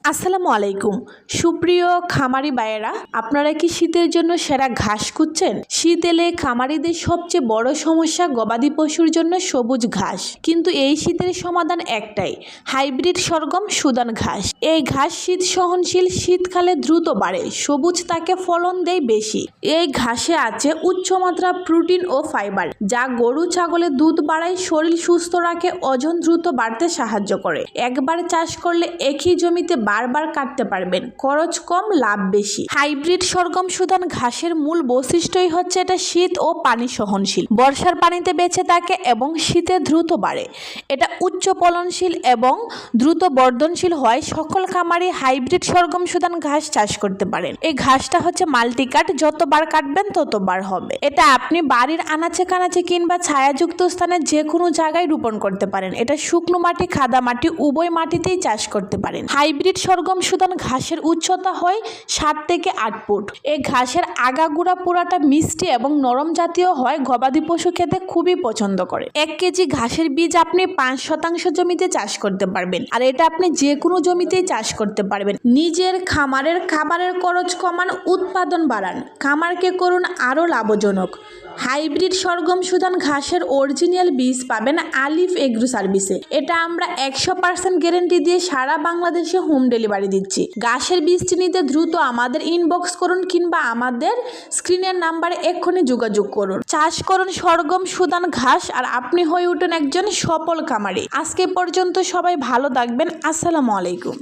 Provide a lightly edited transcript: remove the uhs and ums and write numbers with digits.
আসসালামু আলাইকুম সুপ্রিয় খামারি ভাইয়েরা, আপনারা কি শীতের জন্য সেরা ঘাস খুঁজছেন? শীত এলে খামারিদের সবচেয়ে বড় সমস্যা গবাদি পশুর জন্য সবুজ ঘাস। কিন্তু এই শীতের সমাধান একটাই, হাইব্রিড সরগম সুদান ঘাস। এই ঘাস শীত সহনশীল, শীতকালে দ্রুত বাড়ে, সবুজ তাকে ফলন দেয় বেশি। এই ঘাসে আছে উচ্চমাত্রা প্রোটিন ও ফাইবার, যা গরু ছাগলের দুধ বাড়ায়, শরীর সুস্থ রাখে, ওজন দ্রুত বাড়তে সাহায্য করে। একবার চাষ করলে একই জমিতে বারবার কাটতে পারবেন, খরচ কম, লাভ বেশি। হাইব্রিড সরগম সুদান ঘাসের মূল বৈশিষ্ট্যই হচ্ছে এটা শীত ও পানি সহনশীল, বর্ষার পানিতে বেঁচে থাকে এবং শীতে দ্রুত বাড়ে। এটা উচ্চ ফলনশীল এবং দ্রুত বর্ধনশীল হয়। সকল খামারি হাইব্রিড সরগম সুদান ঘাস চাষ করতে পারেন। এই ঘাসটা হচ্ছে মাল্টিকাট, যতবার কাটবেন ততবার হবে। এটা আপনি বাড়ির আনাচে কানাচে কিংবা ছায়াযুক্ত স্থানে যে কোনো জায়গায় রোপণ করতে পারেন। এটা শুকনো মাটি, খাদা মাটি উভয় মাটিতেই চাষ করতে পারেন। হাইব্রিড সরগম সুদান ঘাসের উচ্চতা হয় 7 থেকে 8 ফুট। এই ঘাসের আগাগোড়া পুরাটা মিষ্টি এবং নরম জাতীয় হয়, গবাদি পশু খেতে খুবই পছন্দ করে। 1 কেজি ঘাসের বীজ আপনি 5% জমিতে চাষ করতে পারবেন, আর এটা আপনি যে কোনো জমিতেই চাষ করতে পারবেন। নিজের খামারের খাবারের খরচ কমান, উৎপাদন বাড়ান, খামারকে করুন আরও লাভজনক। হাইব্রিড সরগম সুদান ঘাসের অরিজিনাল বীজ পাবেন আলিফ এগ্রো সার্ভিসে। এটা আমরা 100% গ্যারেন্টি দিয়ে সারা বাংলাদেশে হোম ডেলিভারি দিচ্ছি। ঘাসের বীজটি নিতে দ্রুত আমাদের ইনবক্স করুন কিংবা আমাদের স্ক্রিনের নাম্বারে এক্ষুনি যোগাযোগ করুন। চাষ করুন সরগম সুদান ঘাস আর আপনি হয়ে উঠুন একজন সফল খামারি। আজকে পর্যন্ত সবাই ভালো থাকবেন। আসসালামু আলাইকুম।